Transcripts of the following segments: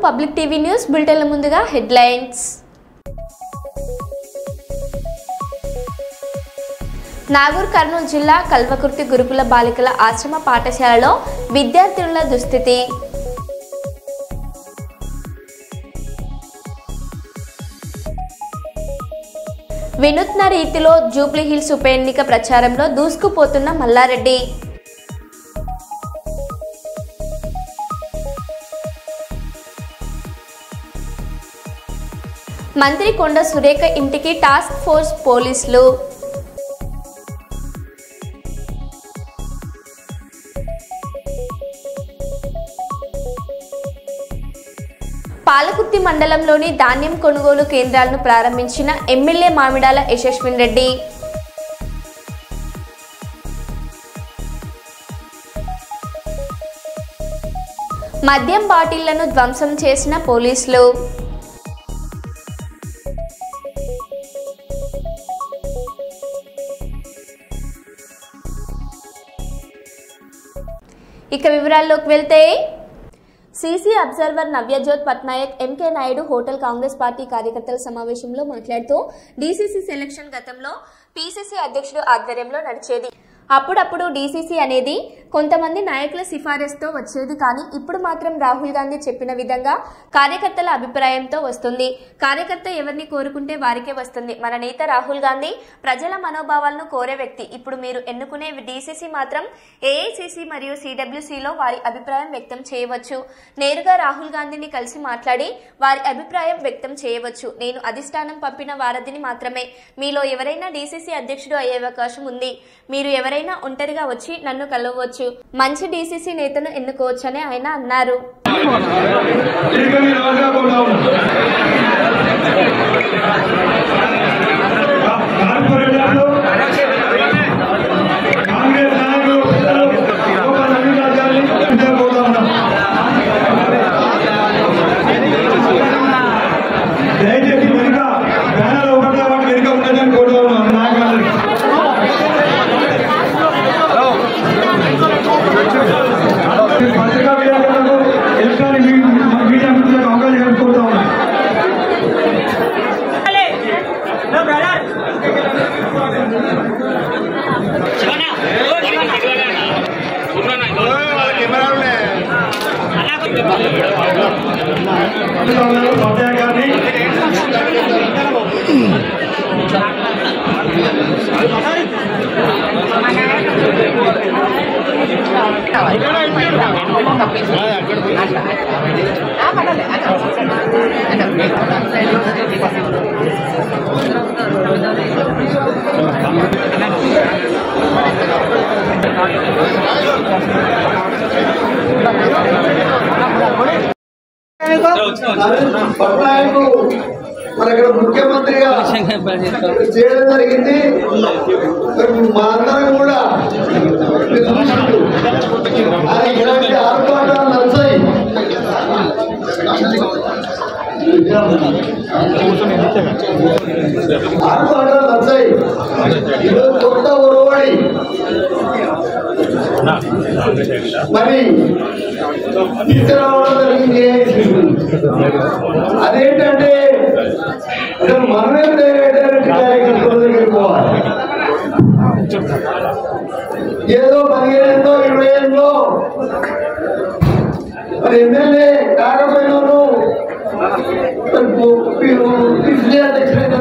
Public TV news బులెటిన్ల ముందుగా headlines. Nagur Kurnool జిల్లా కల్వకుర్తి గురుకుల బాలికల ఆశ్రమ పాఠశాలలో విద్యార్థినుల దుస్థితి. వినూత్న రీతిలో జూబ్లీహిల్స్ ఉప ఎన్నిక ప్రచారంలో దూసుకుపోతున్న మల్లారెడ్డి. మంత్రి కొండ సురేఖ ఇంటికి టాస్క్ ఫోర్స్ పోలీసులు. పాలకుర్తి మండలంలోని ధాన్యం కొనుగోలు కేంద్రాలను ప్రారంభించిన ఎమ్మెల్యే మామిడాల యశస్విన్ రెడ్డి. మద్యం బాటిళ్లను ధ్వంసం చేసిన పోలీసులు. ఇక వివరాల్లోకి వెళ్తే CC observer Navyajyot Patnaik MK Naidu hotel Congress party కార్యకర్తల సమావేశంలో మాట్లాడుతూ డీసీసీ సెలక్షన్ గతంలో పీసీసీ అధ్యక్షుడు ఆధ్వర్యంలో నడిచేది. అప్పుడప్పుడు డీసీసీ అనేది కొంతమంది నాయకుల సిఫారసుతో వచ్చేది, కానీ ఇప్పుడు మాత్రం రాహుల్ గాంధీ చెప్పిన విధంగా కార్యకర్తల అభిప్రాయంతో వస్తుంది. కార్యకర్త ఎవరిని కోరుకుంటే వారికే వస్తుంది. మన నేత రాహుల్ గాంధీ ప్రజల మనోభావాలను కోరే వ్యక్తి. ఇప్పుడు మీరు ఎన్నుకునే డీసీసీ మాత్రం ఏఐసీసీ మరియు సిడబ్ల్యూసీలో వారి అభిప్రాయం వ్యక్తం చేయవచ్చు. నేరుగా రాహుల్ గాంధీని కలిసి మాట్లాడి వారి అభిప్రాయం వ్యక్తం చేయవచ్చు. నేను అధిష్టానం పంపిన వారధిని మాత్రమే. మీలో ఎవరైనా డీసీసీ అధ్యక్షుడు అయ్యే అవకాశం ఉంది. మీరు ఎవరైనా ఒంటరిగా వచ్చి నన్ను కలవచ్చు. మంచి డీసీసీ నేతను ఎన్నుకోవచ్చని ఆయన అన్నారు. మన ఇక్కడ ముఖ్యమంత్రిగా చేయడం జరిగింది. మా అందరం కూడా అది ఇలాంటి ఆర్భాటాలు నచ్చాయి. ఆర్భాటాలు నచ్చాయి. ఈరోజు కొత్త ఉరవడి మరి తీసుకురావడం జరిగింది. అదేంటంటే మనమే కార్యకర్తల దగ్గరికి పోవాలి. ఏదో 15 20 మరి ఎమ్మెల్యే కాకపోయినా పిసిసి అధ్యక్షుడు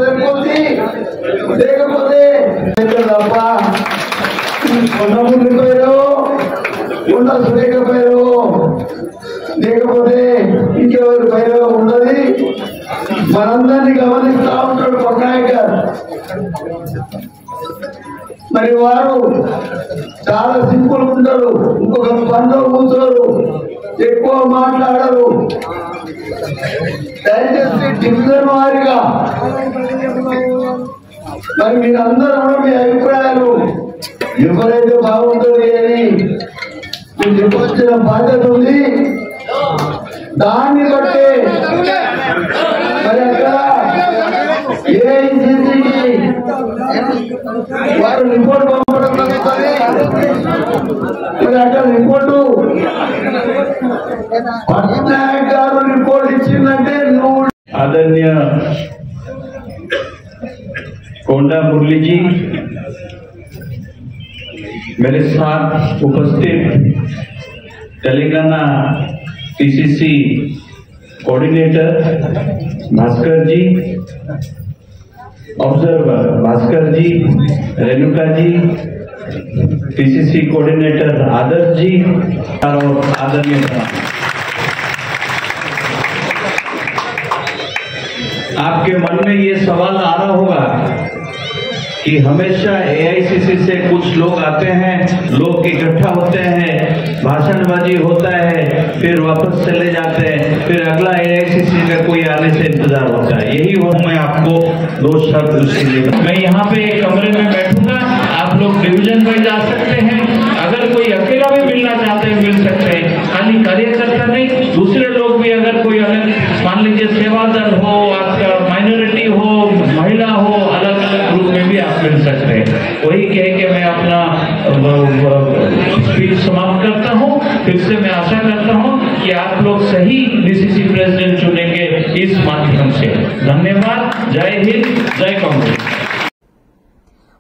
లేకపోతే తప్ప కొండపోయారు, కొండ సురేఖపోయారు, లేకపోతే ఇంకెవరి పైన ఉన్నది. మనందరినీ గమనిస్తా ఉంటాడు పట్నాయక్ గారు. మరి వారు చాలా సింపుల్ ఉంటారు. ఇంకొక పనిలో కూర్చోరు, ఎక్కువ మాట్లాడరు. దయచేసి డివిజన్ వారిగా మరి మీరందరూ కూడా మీ అభిప్రాయాలు ఎవరైతే బాగుంటుంది అని మీరు చెప్పొచ్చిన బాధ్యత ఉంది. దాన్ని బట్టి మరి అక్కడ ఏఐసీసీకి వారు రిపోర్ట్ పంపడం జరుగుతుంది. మరి అక్కడ రిపోర్టు పట్నాయక్ గారు రిపోర్ట్ कोंडा मुरली जी, मेरे साथ उपस्थित तेलंगाना पीसीसी कोऑर्डिनेटर भास्कर जी, ऑब्जर्वर भास्कर जी, रेणुका जी, पीसीसी कोऑर्डिनेटर आदर्श जी और आदरणीय आपके मन में ये सवाल आ रहा होगा कि हमेशा एआईसीसी से कुछ लोग आते हैं, लोग इकट्ठा होते हैं, भाषणबाजी होता है, फिर वापस चले जाते हैं, फिर अगला एआईसीसी का कोई आने से इंतजार होता है। यही हो, मैं आपको 2 शब्द उसके मैं यहाँ पे एक कमरे में बैठूंगा, आप लोग डिवीजन वाइज आ सकते हैं, अगर कोई अकेला भी मिलना चाहते हैं मिल सकते हैं, खाली कार्यकर्ता नहीं, दूसरे लोग भी अगर कोई अलग मान लीजिए सेवादल हो, आपका माइनॉरिटी हो, महिला हो, अलग अलग ग्रुप में भी आप मिल सकते हैं। वही कह के मैं अपना स्पीच समाप्त करता हूँ। फिर से मैं आशा करता हूँ कि आप लोग सही डीसीसी प्रेसिडेंट चुनेंगे इस माध्यम से। धन्यवाद। जय हिंद, जय कांग्रेस।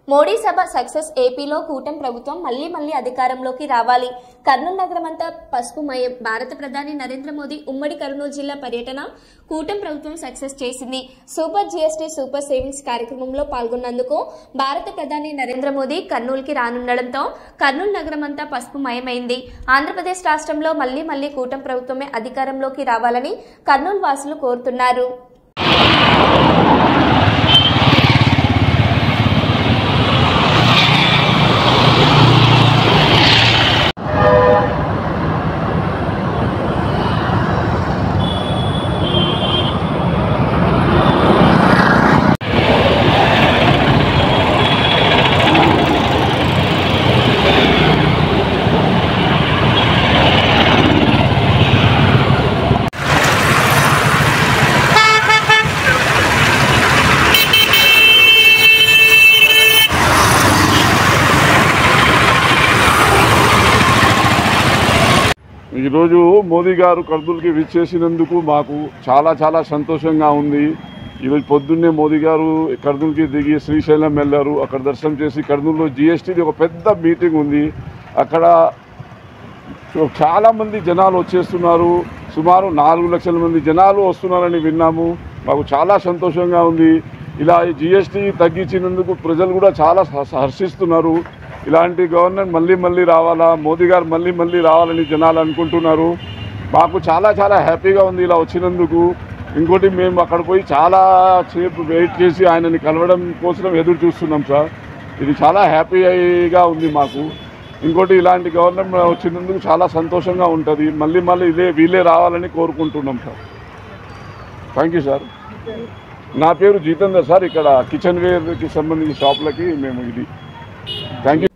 మోడీ సభ సక్సెస్, ఏపీలో కూటమి ప్రభుత్వం మళ్లీ అధికారంలోకి రావాలి. కర్నూలు నగరమంతా పసుపుమయం. భారత ప్రధాని నరేంద్ర మోదీ ఉమ్మడి కర్నూలు జిల్లా పర్యటన కూటమి ప్రభుత్వం సక్సెస్ చేసింది. సూపర్ జీఎస్టీ సూపర్ సేవింగ్స్ కార్యక్రమంలో పాల్గొన్నందుకు భారత ప్రధాని నరేంద్ర మోదీ కర్నూలుకి రానుండడంతో కర్నూలు నగరమంతా పసుపుమయమైంది. ఆంధ్రప్రదేశ్ రాష్ట్రంలో మళ్లీ కూటమి ప్రభుత్వమే అధికారంలోకి రావాలని కర్నూలు వాసులు కోరుతున్నారు. ఈరోజు మోదీ గారు కర్నూలుకి విచ్చేసినందుకు మాకు చాలా సంతోషంగా ఉంది. ఈరోజు పొద్దున్నే మోదీ గారు కర్నూలుకి దిగి శ్రీశైలం వెళ్ళారు. అక్కడ దర్శనం చేసి కర్నూలులో జీఎస్టీది ఒక పెద్ద మీటింగ్ ఉంది. అక్కడ చాలామంది జనాలు వచ్చేస్తున్నారు. సుమారు 4 లక్షల మంది జనాలు వస్తున్నారని విన్నాము. మాకు చాలా సంతోషంగా ఉంది. ఇలా జీఎస్టీ తగ్గించినందుకు ప్రజలు కూడా చాలా హర్షిస్తున్నారు. ఇలాంటి గవర్నమెంట్ మళ్ళీ రావాలా, మోదీ గారు మళ్ళీ రావాలని జనాలు అనుకుంటున్నారు. మాకు చాలా హ్యాపీగా ఉంది ఇలా వచ్చినందుకు. ఇంకోటి మేము అక్కడ పోయి చాలా సేపు వెయిట్ చేసి ఆయనని కలవడం కోసం ఎదురు చూస్తున్నాం సార్. ఇది చాలా హ్యాపీగా ఉంది మాకు. ఇంకోటి ఇలాంటి గవర్నమెంట్ వచ్చినందుకు చాలా సంతోషంగా ఉంటుంది. మళ్ళీ వీళ్ళే రావాలని కోరుకుంటున్నాం సార్. Thank you sir. నా పేరు జితేందర్ సార్. ఇక్కడ కిచెన్ వేర్కి సంబంధించిన షాపులకి మేము ఇది. Thank you.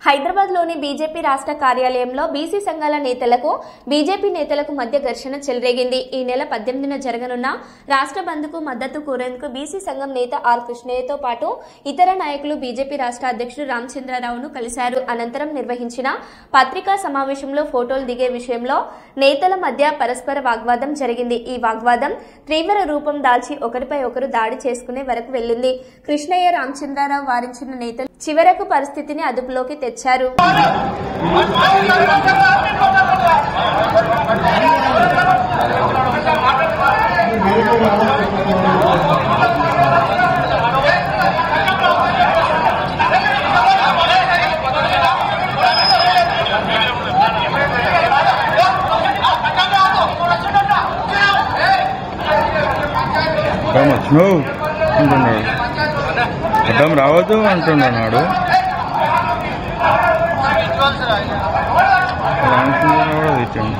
హైదరాబాద్లోని బీజేపీ రాష్ట్ర కార్యాలయంలో బీసీ సంఘాల నేతలకు బీజేపీ నేతలకు మధ్య ఘర్షణ చెలరేగింది. ఈ నెల 18న జరగనున్న రాష్ట్ర బంద్కు మద్దతు కోరేందుకు బీసీ సంఘం నేత ఆర్ కృష్ణయ్యతో పాటు ఇతర నాయకులు బీజేపీ రాష్ట్ర అధ్యక్షుడు రామచంద్రరావును కలిశారు. అనంతరం నిర్వహించిన పత్రికా సమావేశంలో ఫోటోలు దిగే విషయంలో నేతల మధ్య పరస్పర వాగ్వాదం జరిగింది. ఈ వాగ్వాదం తీవ్ర రూపం దాల్చి ఒకరిపై ఒకరు దాడి చేసుకునే వరకు వెళ్లింది. కృష్ణయ్య, రామచంద్రరావు వారించిన నేతలు చివరకు పరిస్థితిని అదుపులోకి తెచ్చారు. అడ్డం రావద్దు అంటున్నాడు. కూడా తెచ్చాను.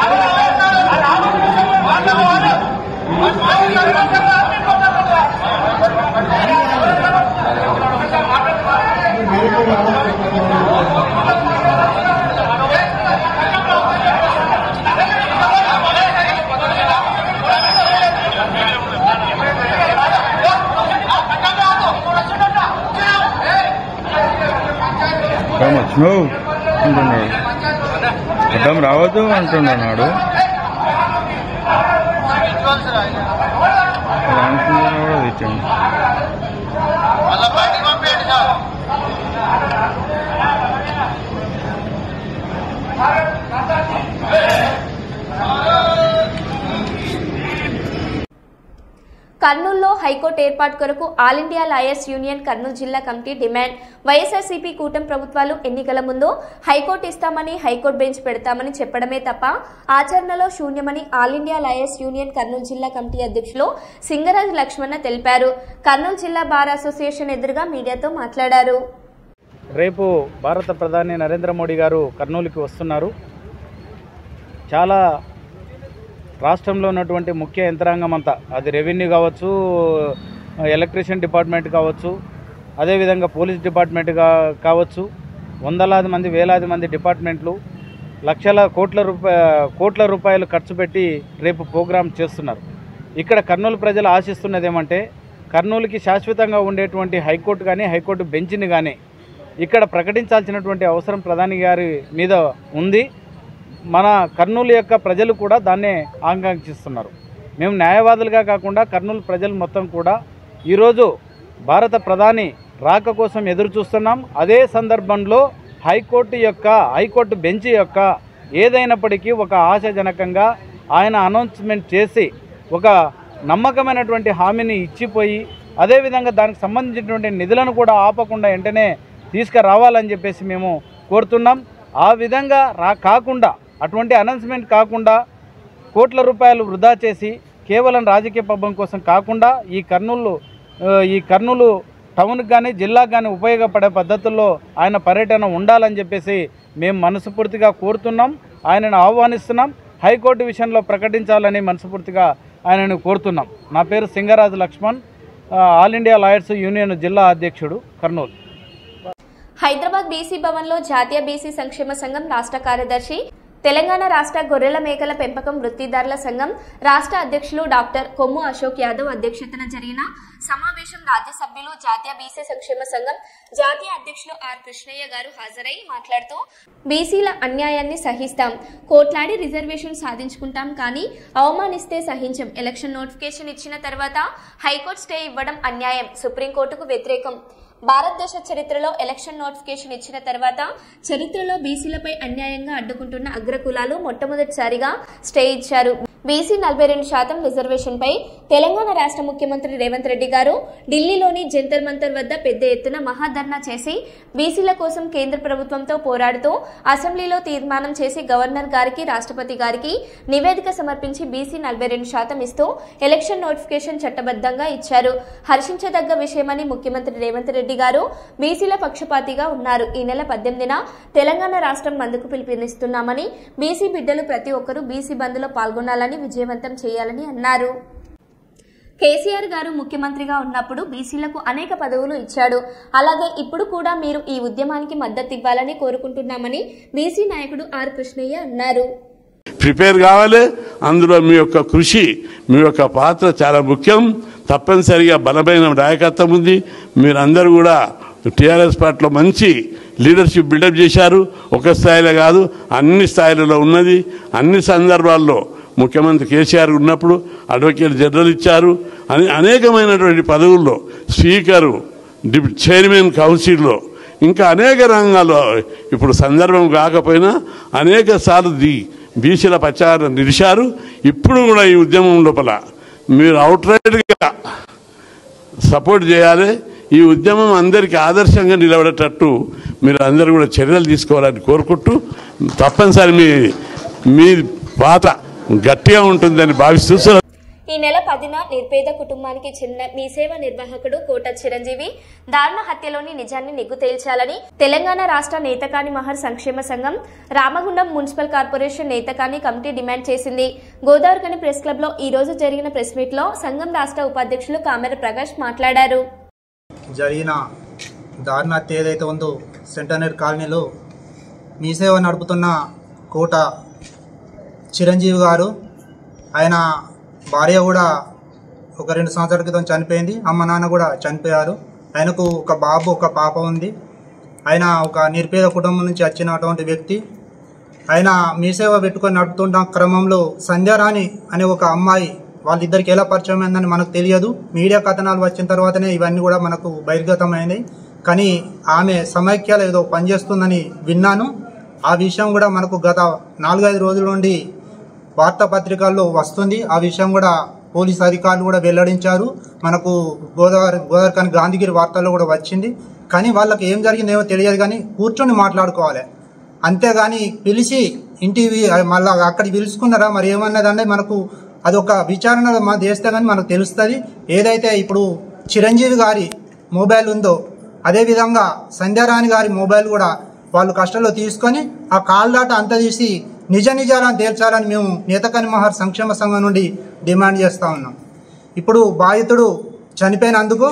Hadi అంటున్నాడు. అడ్డం రావద్దు అంటున్నాడు. కూడా తెచ్చాను. కర్నూలులో హైకోర్టు ఏర్పాటు కొరకు all India lawyers union Kurnool జిల్లా కమిటీ డిమాండ్. వైఎస్ఆర్సీపీ కూటమి ప్రభుత్వాలు ఎన్నికల ముందు హైకోర్టు ఇస్తామని, హైకోర్టు బెంచ్ పెడతామని చెప్పడమే తప్ప ఆచరణలో శూన్యమని all India lawyers union Kurnool జిల్లా కమిటీ అధ్యక్షులు సింగరాజు లక్ష్మణ తెలిపారు. కర్నూలు జిల్లా బార్ అసోసియేషన్ ఎదురుగా మీడియాతో మాట్లాడారు. రేపు భారత ప్రధాని నరేంద్ర మోడీ గారు కర్నూలుకి వస్తున్నారు. చాలా రాష్ట్రంలో ఉన్నటువంటి ముఖ్య యంత్రాంగం అంతా, అది రెవెన్యూ కావచ్చు, ఎలక్ట్రిషియన్ డిపార్ట్మెంట్ కావచ్చు, అదేవిధంగా పోలీస్ డిపార్ట్మెంట్ కావచ్చు, వందలాది మంది వేలాది మంది డిపార్ట్మెంట్లు లక్షల కోట్ల రూపాయలు ఖర్చు పెట్టి రేపు ప్రోగ్రాం చేస్తున్నారు. ఇక్కడ కర్నూలు ప్రజలు ఆశిస్తున్నది ఏమంటే కర్నూలుకి శాశ్వతంగా ఉండేటువంటి హైకోర్టు కానీ, హైకోర్టు బెంచ్ని కానీ ఇక్కడ ప్రకటించాల్సినటువంటి అవసరం ప్రధాని గారి మీద ఉంది. మన కర్నూలు యొక్క ప్రజలు కూడా దాన్నే ఆకాంక్షిస్తున్నారు. మేము న్యాయవాదులుగా కాకుండా కర్నూలు ప్రజలు మొత్తం కూడా ఈరోజు భారత ప్రధాని రాక కోసం ఎదురు చూస్తున్నాం. అదే సందర్భంలో హైకోర్టు బెంచ్ యొక్క ఏదైనప్పటికీ ఒక ఆశాజనకంగా ఆయన అనౌన్స్మెంట్ చేసి ఒక నమ్మకమైనటువంటి హామీని ఇచ్చిపోయి అదేవిధంగా దానికి సంబంధించినటువంటి నిధులను కూడా ఆపకుండా వెంటనే తీసుకురావాలని చెప్పేసి మేము కోరుతున్నాం. ఆ విధంగా కాకుండా అటువంటి అనౌన్స్మెంట్ కాకుండా కోట్ల రూపాయలు వృధా చేసి కేవలం రాజకీయ పబ్బం కోసం కాకుండా ఈ కర్నూలు టౌన్కి కానీ జిల్లాకు కానీ ఉపయోగపడే పద్ధతుల్లో ఆయన పర్యటన ఉండాలని చెప్పేసి మేము మనస్ఫూర్తిగా కోరుతున్నాం. ఆయనను ఆహ్వానిస్తున్నాం. హైకోర్టు విషయంలో ప్రకటించాలని మనస్ఫూర్తిగా ఆయనను కోరుతున్నాం. నా పేరు Singaraju Lakshman, all India lawyers union జిల్లా అధ్యక్షుడు, కర్నూలు. హైదరాబాద్ బీసీ భవన్లో జాతీయ బీసీ సంక్షేమ సంఘం రాష్ట్ర కార్యదర్శి, తెలంగాణ రాష్ట్ర గొర్రెల మేకల పెంపకం వృత్తిదారుల సంఘం రాష్ట్ర అధ్యక్షులు డాక్టర్ కొమ్ము అశోక్ యాదవ్ అధ్యక్షతన జరిగిన సమావేశం రాజ్యసభ్యులు జాతీయ బీసీ సంక్షేమ సంఘం జాతీయ అధ్యక్షులు ఆర్ కృష్ణయ్య గారు హాజరై మాట్లాడుతూ బీసీల అన్యాయాన్ని సహిస్తాం, కోట్లాడి రిజర్వేషన్ సాధించుకుంటాం, కానీ అవమానిస్తే సహించం. ఎలక్షన్ నోటిఫికేషన్ ఇచ్చిన తర్వాత హైకోర్టు స్టే ఇవ్వడం అన్యాయం, సుప్రీంకోర్టుకు వ్యతిరేకం. భారతదేశ చరిత్రలో ఎలక్షన్ నోటిఫికేషన్ ఇచ్చిన తర్వాత చరిత్రలో బీసీలపై అన్యాయంగా అడ్డుకుంటున్న అగ్రకులాలు మొట్టమొదటిసారిగా స్టే ఇచ్చారు. బీసీ 42% రిజర్వేషన్పై తెలంగాణ రాష్ట్ర ముఖ్యమంత్రి రేవంత్ రెడ్డి గారు ఢిల్లీలోని జంతర్ మంతర్ వద్ద పెద్ద ఎత్తున మహాధర్నా చేసి బీసీల కోసం కేంద్ర ప్రభుత్వంతో పోరాడుతూ అసెంబ్లీలో తీర్మానం చేసి గవర్నర్ గారికి, రాష్ట్రపతి గారికి నివేదిక సమర్పించి బీసీ 42% ఇస్తూ ఎలక్షన్ నోటిఫికేషన్ చట్టబద్ధంగా ఇచ్చారు. హర్షించదగ్గ విషయమని ముఖ్యమంత్రి రేవంత్ రెడ్డి గారు బీసీల పక్షపాతిగా ఉన్నారు. ఈ నెల 18న తెలంగాణ రాష్ట్రం బంద్కు పిలుపునిస్తున్నామని, బీసీ బిడ్డలు ప్రతి ఒక్కరూ బీసీ బంద్లో పాల్గొనాలని, విజయవంతం చేయాలని అన్నారు. కేసీఆర్ గారు ముఖ్యమంత్రిగా ఉన్నప్పుడు బీసీలకు అనేక పదవులు ఇచ్చాడు. అలాగే ఇప్పుడు కూడా మీరు ఈ ఉద్యమానికి మద్దతు ఇవ్వాలని కోరుకుంటున్నామని బీసీ నాయకుడు ఆర్ కృష్ణయ్య అన్నారు. ప్రిపేర్ కావాలి. అందులో మీ యొక్క కృషి, మీ యొక్క పాత్ర చాలా ముఖ్యం. తప్పనిసరిగా బలమైన నాయకత్వం ఉంది. మీరందరూ కూడా టీఆర్ఎస్ పార్టీలో మంచి లీడర్షిప్ బిల్డప్ చేశారు. ఒక స్థాయిలో కాదు, అన్ని స్థాయిలలో ఉన్నది. అన్ని సందర్భాల్లో ముఖ్యమంత్రి కేసీఆర్ ఉన్నప్పుడు అడ్వకేట్ జనరల్ ఇచ్చారు. అనేకమైనటువంటి పదవుల్లో స్పీకరు, చైర్మన్ కౌన్సిల్లో, ఇంకా అనేక రంగాల్లో ఇప్పుడు సందర్భం కాకపోయినా అనేక సార్లు బీసీల పక్షాన నిలిచారు. ఇప్పుడు కూడా ఈ ఉద్యమం లోపల మీరు అవుట్రైట్గా సపోర్ట్ చేయాలి. ఈ ఉద్యమం అందరికీ ఆదర్శంగా నిలబడేటట్టు మీరు అందరూ కూడా చర్యలు తీసుకోవాలని కోరుకుంటూ, తప్పనిసరి మీ పాత్ర గట్టిగా ఉంటుందని భావిస్తూ ఈ నెల 10న నిర్పేద కుటుంబానికి చెందిన మీ సేవ నిర్వాహకుడు కోట చిరంజీవి దారుణ హత్యలోని నిజాన్ని నిగ్గు తేల్చాలని తెలంగాణ రాష్ట్ర నేతకాని మహర్ సంక్షేమ సంఘం, Ramagundam municipal corporation నేతకాని committee demand చేసింది. గోదావరికని ప్రెస్ క్లబ్ లో ఈ రోజు జరిగిన ప్రెస్ మీట్ లో సంఘం రాష్ట్ర ఉపాధ్యక్షులు కామెర ప్రకాష్ మాట్లాడారు. జరిగిన దారుణ హత్య ఏదైతే ఉందో సెంటనరీ కాలనీలో మీ సేవ నడుపుతున్న కోట చిరంజీవి గారు, ఆయన భార్య కూడా ఒక 2 సంవత్సరాల క్రితం చనిపోయింది. అమ్మ నాన్న కూడా చనిపోయారు. ఆయనకు ఒక బాబు, ఒక పాప ఉంది. ఆయన ఒక నిరుపేద కుటుంబం నుంచి వచ్చినటువంటి వ్యక్తి. ఆయన మీసేవ పెట్టుకొని నడుపుతున్న క్రమంలో సంధ్యారాణి అనే ఒక అమ్మాయి వాళ్ళిద్దరికి ఎలా పరిచయం అయిందని మనకు తెలియదు. మీడియా కథనాలు వచ్చిన తర్వాతనే ఇవన్నీ కూడా మనకు బహిర్గతమైనాయి. కానీ ఆమె సమైక్యాలు ఏదో పనిచేస్తుందని విన్నాను. ఆ విషయం కూడా మనకు గత 4-5 రోజుల నుండి వార్తాపత్రికల్లో వస్తుంది. ఆ విషయం కూడా పోలీసు అధికారులు కూడా వెల్లడించారు. మనకు గోదావరి గాంధీగిరి వార్తల్లో కూడా వచ్చింది. కానీ వాళ్ళకి ఏం జరిగిందేమో తెలియదు, కానీ కూర్చొని మాట్లాడుకోవాలి. అంతేగాని పిలిచి ఇంటివి మళ్ళీ అక్కడికి పిలుచుకున్నారా మరి ఏమన్నదంటే మనకు అదొక విచారణ చేస్తే కానీ మనకు తెలుస్తుంది. ఏదైతే ఇప్పుడు చిరంజీవి గారి మొబైల్ ఉందో అదేవిధంగా సంధ్యారాణి గారి మొబైల్ కూడా వాళ్ళు కష్టంలో తీసుకొని ఆ కాల్ డాటా అంతా తీసి నిజాలను తేల్చాలని మేము నేతకని మహర్ సంక్షేమ సంఘం నుండి డిమాండ్ చేస్తూ ఉన్నాం. ఇప్పుడు బాధితుడు చనిపోయినందుకు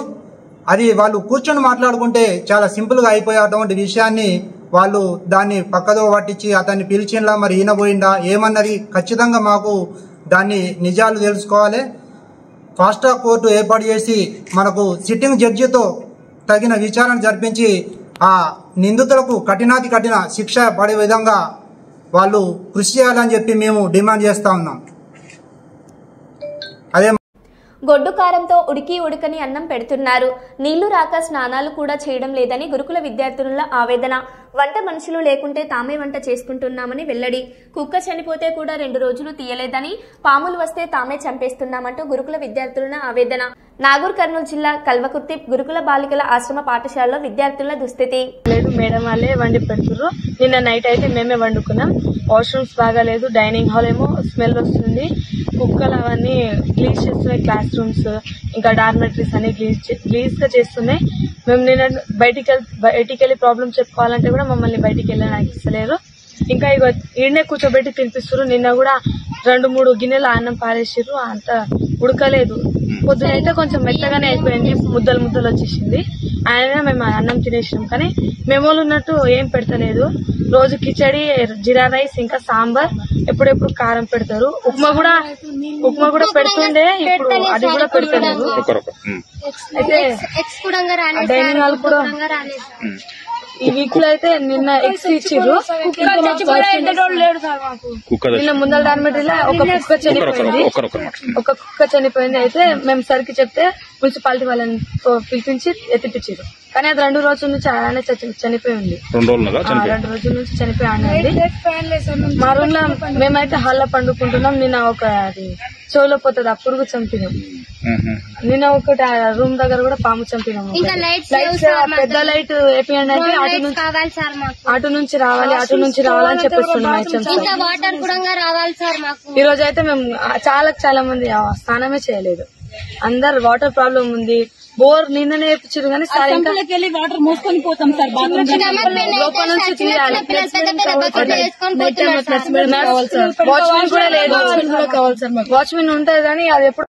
అది వాళ్ళు కూర్చొని మాట్లాడుకుంటే చాలా సింపుల్గా అయిపోయే అటువంటి విషయాన్ని వాళ్ళు దాన్ని పక్కదో పట్టించి అతన్ని పిలిచిండా మరి ఈయన పోయిందా ఏమన్నది ఖచ్చితంగా మాకు దాన్ని నిజాలు తెలుసుకోవాలి. ఫాస్ట్ ట్రాక్ కోర్టు ఏర్పాటు చేసి మనకు సిట్టింగ్ జడ్జితో తగిన విచారణ జరిపించి ఆ నిందితులకు కఠినాతి కఠిన శిక్ష పడే విధంగా వాళ్ళు కృషి చేయాలని చెప్పి మేము డిమాండ్ చేస్తూ ఉన్నాం. అదే గొడ్డు కారంతో ఉడకని అన్నం పెడుతున్నారు. నీళ్లు రాక స్నానాలు కూడా చేయడం లేదని గురుకుల విద్యార్థుల ఆవేదన. వంట మనుషులు లేకుంటే తామే వంట చేసుకుంటున్నామని వెల్లడి. కుక్క చనిపోతే కూడా 2 రోజులు తీయలేదని, పాములు వస్తే తామే చంపేస్తున్నామంటూ గురుకుల విద్యార్థుల ఆవేదన. నాగూర్ కర్నూలు జిల్లా కల్వకుర్తి గురుకుల బాలికల ఆశ్రమ పాఠశాలలో విద్యార్థుల దుస్థితి. లేదు మేడం వాళ్ళే వండి పెడుతుర్రు. నిన్న నైట్ అయితే మేమే వండుకున్నాం. వాష్రూమ్స్ బాగాలేదు, డైనింగ్ హాల్ ఏమో స్మెల్ వస్తుంది, కుక్కలు అవన్నీ క్లీన్ చేస్తున్నాయి, క్లాస్ రూమ్స్ ఇంకా డార్మెటరీస్ అన్ని క్లీజ్ గా చేస్తున్నాయి. మేము నిన్న బయటికి వెళ్ళి ప్రాబ్లమ్ చెప్పుకోవాలంటే కూడా మమ్మల్ని బయటికి వెళ్ళడానికి ఇస్తలేరు. ఇంకా ఇక ఈడనే కూర్చోబెట్టి తినిపిస్తారు. నిన్న కూడా 2-3 గిన్నెలు అన్నం పారేసారు, అంత ఉడకలేదు. పొద్దునైతే కొంచెం మెత్తగానే అయిపోయింది, ముద్దలు వచ్చేసింది. ఆయన మేము అన్నం తినేసినాం. కానీ మెమోలు ఉన్నట్టు ఏం పెడతలేదు. రోజు కిచడి, జీరా రైస్ ఇంకా సాంబార్, ఎప్పుడెప్పుడు కారం పెడతారు. ఉప్మా కూడా పెడుతుండే, ఇప్పుడు అది కూడా పెడతలేదు. అయితే డైనింగ్ హాల్ కూడా ఈ వీక్ లో అయితే నిన్న ఎగ్స్ ఇచ్చిర్రు. నిన్న ముందల డార్మెటరీలో ఒక కుక్క చనిపోయింది. అయితే మేము సరికి చెప్తే మున్సిపాలిటీ వాళ్ళని పిలిపించి ఎత్తిపించారు. కానీ అది 2 రోజుల నుంచి అలానే చనిపోయి ఉంది. 2 రోజుల నుంచి చనిపోయి ఉంది. మా రూమ్ లో మేమైతే హాల్లో పండుకుంటున్నాం. నిన్న ఒక అది చెవులో పోతుంది, ఆ పురుగు చంపినాం. నిన్న ఒకటి రూమ్ దగ్గర కూడా పాము చంపినాం. పెద్ద లైట్ వేపియండి అంటే అటు నుంచి రావాలి అని చెప్పేస్తున్నాం. ఈ రోజు అయితే మేము చాలా మంది స్నానమే చేయలేదు. అందరు వాటర్ ప్రాబ్లం ఉంది. బోర్ నిన్ననే వేపించారు కానీ వాటర్ మోసుకొని పోతాం సార్. లోపల నుంచి తీయాలి. వాచ్మెన్ కూడా లేదు. వాచ్మెన్ ఉంటుంది కానీ అది ఎప్పుడు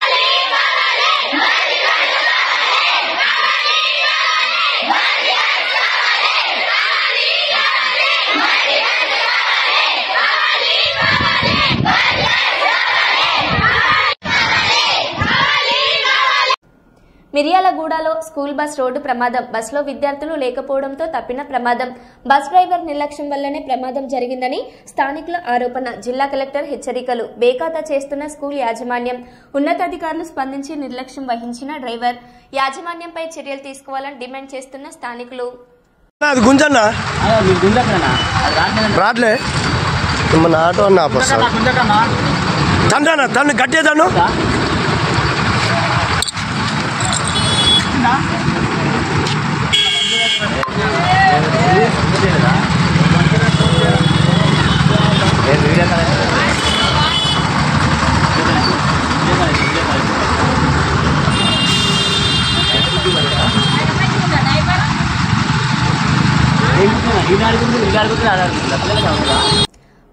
మిర్యాలగూడలో స్కూల్ బస్ రోడ్డు ప్రమాదం. బస్సులో విద్యార్థులు లేకపోవడంతో తప్పిన ప్రమాదం. బస్ డ్రైవర్ నిర్లక్ష్యం వల్లనే ప్రమాదం జరిగిందని స్థానికుల ఆరోపణ. జిల్లా కలెక్టర్ హెచ్చరికలు. బేఖాతా చేస్తున్న స్కూల్ యాజమాన్యం. ఉన్నతాధికారులు స్పందించి నిర్లక్ష్యం వహించిన డ్రైవర్. యాజమాన్యంపై చర్యలు తీసుకోవాలని డిమాండ్ చేస్తున్న స్థానికులు.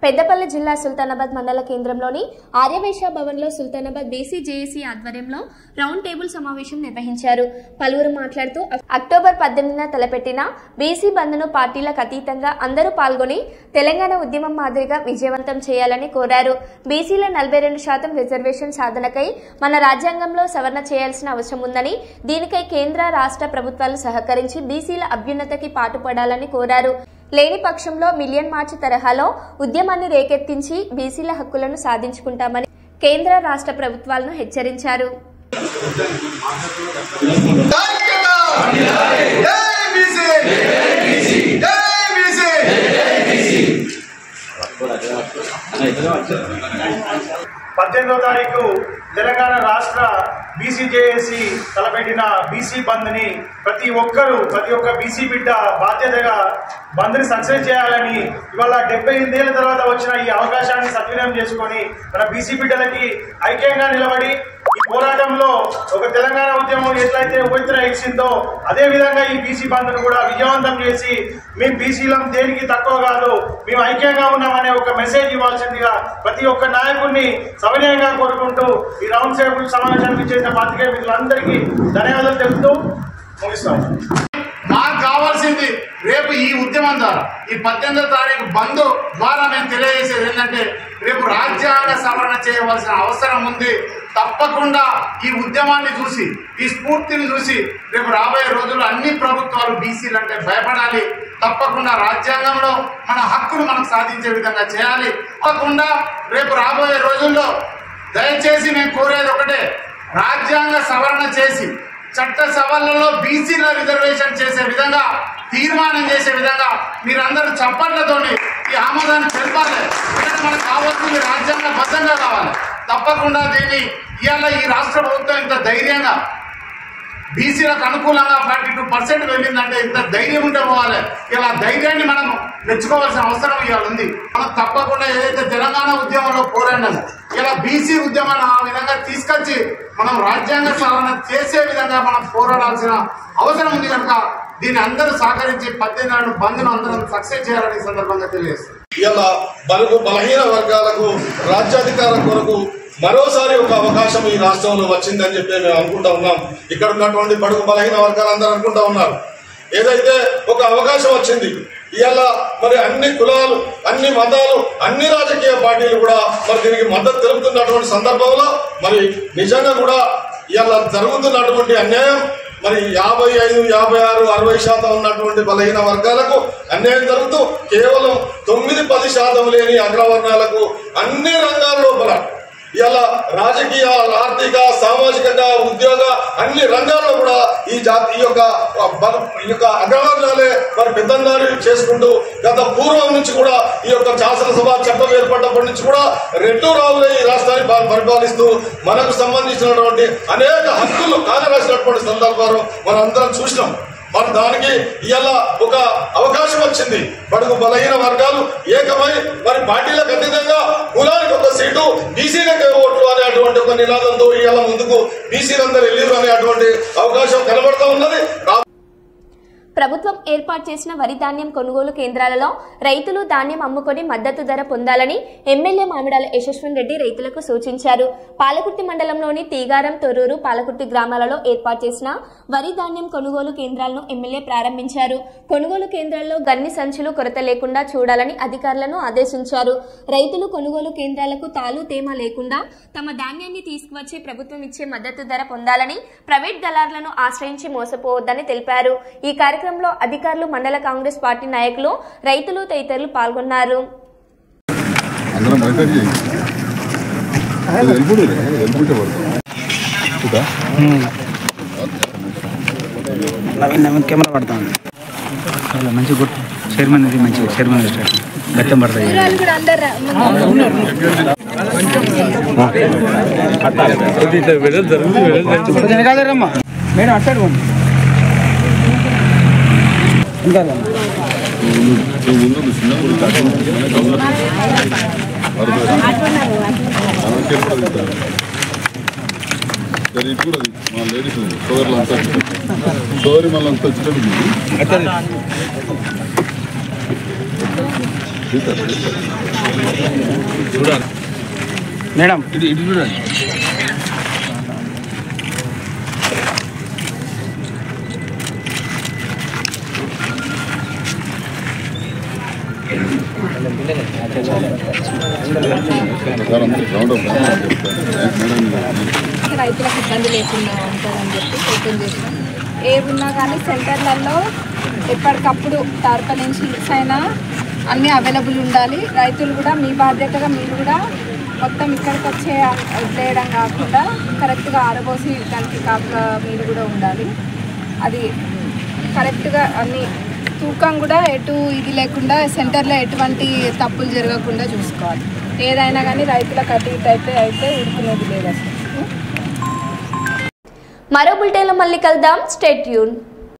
పెద్దపల్లి జిల్లా సుల్తానాబాద్ మండల కేంద్రంలోని ఆర్యవైశ్య భవన్లో సుల్తానాబాద్ బీసీ జేఏసీ ఆధ్వర్యంలో రౌండ్ టేబుల్ సమావేశం నిర్వహించారు. పలువురు మాట్లాడుతూ అక్టోబర్ 18న తలపెట్టిన బీసీ బంద్ను పార్టీలకు అతీతంగా అందరూ పాల్గొని తెలంగాణ ఉద్యమం మాదిరిగా విజయవంతం చేయాలని కోరారు. బీసీల 42% రిజర్వేషన్ సాధనకై మన రాజ్యాంగంలో సవరణ చేయాల్సిన అవసరం ఉందని, దీనికై కేంద్ర రాష్ట్ర ప్రభుత్వాలు సహకరించి బీసీల అభ్యున్నతికి పాటుపడాలని కోరారు. లేని పక్షంలో మిలియన్ మార్చ్ తరహాలో ఉద్యమాన్ని రేకెత్తించి బీసీల హక్కులను సాధించుకుంటామని కేంద్ర రాష్ట్ర ప్రభుత్వాలను హెచ్చరించారు. తారీఖు తెలంగాణ రాష్ట్ర బీసీజేఏసీ తలపెట్టిన బీసీ బంద్ని ప్రతి ఒక్క బీసీ బిడ్డ బాధ్యతగా బంద్ని సక్సెస్ చేయాలని ఇవాళ 78 ఏళ్ల తర్వాత వచ్చిన ఈ అవకాశాన్ని సద్వినియోగం చేసుకొని మన బీసీ బిడ్డలకి ఐక్యంగా నిలబడి ఈ పోరాటంలో ఒక తెలంగాణ ఉద్యమం ఎట్లయితే ఉవ్వెత్తున ఎగిసిందో అదే విధంగా ఈ బీసీ బంద్ను కూడా విజయవంతం చేసి మేము బీసీలం దేనికి తక్కువ కాదు, మేము ఐక్యంగా ఉన్నామనే ఒక మెసేజ్ ఇవ్వాల్సిందిగా ప్రతి ఒక్క నాయకుడిని సవినయంగా కోరుకుంటూ ఈ రౌండ్ టేబుల్ సమావేశానికి చేసిన పత్రికా మిత్రులందరికీ ధన్యవాదాలు తెలుపుతూ ముగిస్తాం. మాకు కావాల్సింది రేపు ఈ ఉద్యమం ద్వారా ఈ 18వ తారీఖు బంద్ ద్వారా మేము తెలియజేసేది ఏంటంటే రేపు రాజ్యాంగ సవరణ చేయవలసిన అవసరం ఉంది. తప్పకుండా ఈ ఉద్యమాన్ని చూసి ఈ స్ఫూర్తిని చూసి రేపు రాబోయే రోజుల్లో అన్ని ప్రభుత్వాలు బీసీలు అంటే భయపడాలి. తప్పకుండా రాజ్యాంగంలో మన హక్కును మనం సాధించే విధంగా చేయాలి. తప్పకుండా రేపు రాబోయే రోజుల్లో దయచేసి మేము కోరేది ఒకటే, రాజ్యాంగ సవరణ చేసి చట్ట సవరణలో బీసీల రిజర్వేషన్ చేసే విధంగా తీర్మానం చేసే విధంగా మీరందరూ చప్పట్లతోని ఈ ఆమోదాన్ని తెలపాలి. మనకు కావాల్సింది రాజ్యాంగబద్ధంగా కావాలి. తప్పకుండా దీన్ని ఇవాళ ఈ రాష్ట్ర ప్రభుత్వం ఇంత ధైర్యంగా బీసీలకు అనుకూలంగా 42% వెళ్ళిందంటే ఇంత ధైర్యం ఉంటే పోవాలి. ఇలా ధైర్యాన్ని మనం మెచ్చుకోవాల్సిన అవసరం ఇవాళ ఉంది. మనం తప్పకుండా ఏదైతే తెలంగాణ ఉద్యమంలో పోరాడామో ఇలా బీసీ ఉద్యమాన్ని ఆ విధంగా తీసుకొచ్చి మనం రాజ్యాంగ సవరణ చేసే విధంగా మనం పోరాడాల్సిన అవసరం ఉంది కనుక దీన్ని అందరూ సహకరించి 18 నాడు బంద్ను అందరం సక్సెస్ చేయాలని సందర్భంగా తెలియజేస్తారు. ఇలా బడుగు బలహీన వర్గాలకు రాజ్యాధికారం కొరకు మరోసారి ఒక అవకాశం ఈ రాష్ట్రంలో వచ్చిందని చెప్పి మేము అనుకుంటా ఉన్నాం. ఇక్కడ ఉన్నటువంటి బడుగు బలహీన వర్గాలు అందరూ అనుకుంటా ఉన్నారు. ఏదైతే ఒక అవకాశం వచ్చింది ఇవాళ మరి అన్ని కులాలు, అన్ని మతాలు, అన్ని రాజకీయ పార్టీలు కూడా మరి దీనికి మద్దతు తెలుపుతున్నటువంటి సందర్భంలో మరి నిజంగా కూడా ఇవాళ జరుగుతున్నటువంటి అన్యాయం మరి 55, 56, 60% ఉన్నటువంటి బలహీన వర్గాలకు అన్యాయం జరుగుతూ కేవలం 9-10% లేని అగ్రవర్ణాలకు అన్ని రంగాల లోపల ఇలా రాజకీయ, ఆర్థిక, సామాజికంగా, ఉద్యోగ అన్ని రంగాల్లో కూడా ఈ యొక్క అగ్రవర్ణాలే మరి పెద్దందారి చేసుకుంటూ గత పూర్వం నుంచి కూడా ఈ యొక్క శాసనసభ చట్టం ఏర్పడినప్పటి నుంచి కూడా రెడ్డు రావులే ఈ రాష్ట్రాన్ని పరిపాలిస్తూ మనకు సంబంధించినటువంటి అనేక హక్కులు కానరాసినటువంటి సందర్భాలు మనం అందరం చూసినాం. మరి దానికి ఇవాళ ఒక అవకాశం వచ్చింది. బడుగు బలహీన వర్గాలు ఏకమై మరి పార్టీలకు అతీతంగా కులానికి ఒక సీటు, బీసీలకే ఓట్లు అనేటువంటి ఒక నినాదంతో ఇవాళ ముందుకు బీసీలందరూ వెళ్ళారు అనేటువంటి అవకాశం కనబడుతూ ఉన్నది. ప్రభుత్వం ఏర్పాటు చేసిన వరి ధాన్యం కొనుగోలు కేంద్రాలలో రైతులు ధాన్యం అమ్ముకొని మద్దతు ధర పొందాలని ఎమ్మెల్యే మామిడాల యశస్విన్ రెడ్డి రైతులకు సూచించారు. పాలకుర్తి మండలంలోని తీగారం, తొర్రూరు, పాలకుర్తి గ్రామాలలో ఏర్పాటు చేసిన వరి ధాన్యం కొనుగోలు కేంద్రాలను ఎమ్మెల్యే ప్రారంభించారు. కొనుగోలు కేంద్రాల్లో గన్ని సంచులు కొరత లేకుండా చూడాలని అధికారులను ఆదేశించారు. రైతులు కొనుగోలు కేంద్రాలకు తాలు తేమ లేకుండా తమ ధాన్యాన్ని తీసుకువచ్చి ప్రభుత్వం ఇచ్చే మద్దతు ధర పొందాలని, ప్రైవేట్ దళారులను ఆశ్రయించి మోసపోవద్దని తెలిపారు. ఈ కార్యక్రమంలో అధికారులు, మండల కాంగ్రెస్ పార్టీ నాయకులు, రైతులు తదితరులు పాల్గొన్నారు. కెమెరా పడతాను మంచి గుడ్ చైర్మన్ ఇది మంచి చైర్మన్ గట్టం పడతాయి మేడం అట్టాడు ఇంకా కూడా మా లేడీస్ సోదరులు అంతా సోదరి మళ్ళీ అంతా వచ్చేటప్పుడు చూడండి మేడం ఇటు చూడండి. రైతులకు ఇబ్బంది లేకుండా ఉంటుందని చెప్పి ఓపెన్ చేసినాం. ఏమున్నా కానీ సెంటర్లలో ఎప్పటికప్పుడు టార్పలిన్ షీట్స్ అయినా అన్నీ అవైలబుల్ ఉండాలి. రైతులు కూడా మీ బాధ్యతగా మీరు కూడా మొత్తం ఇక్కడికి వచ్చే వదిలేయడం కాకుండా కరెక్ట్గా ఆరబోసి దానికి కాపుగా మీరు కూడా ఉండాలి. అది కరెక్ట్గా అన్ని తూకం కూడా ఎటు ఇది లేకుండా సెంటర్లో ఎటువంటి తప్పులు జరగకుండా చూసుకోవాలి. ఏదైనా కానీ రైతులకు అటు ఇటు అయితే ఉడుకునేది లేదు అసలు. మరో బులెటిన్లో మళ్ళీ కలుద్దాం. Stay tune.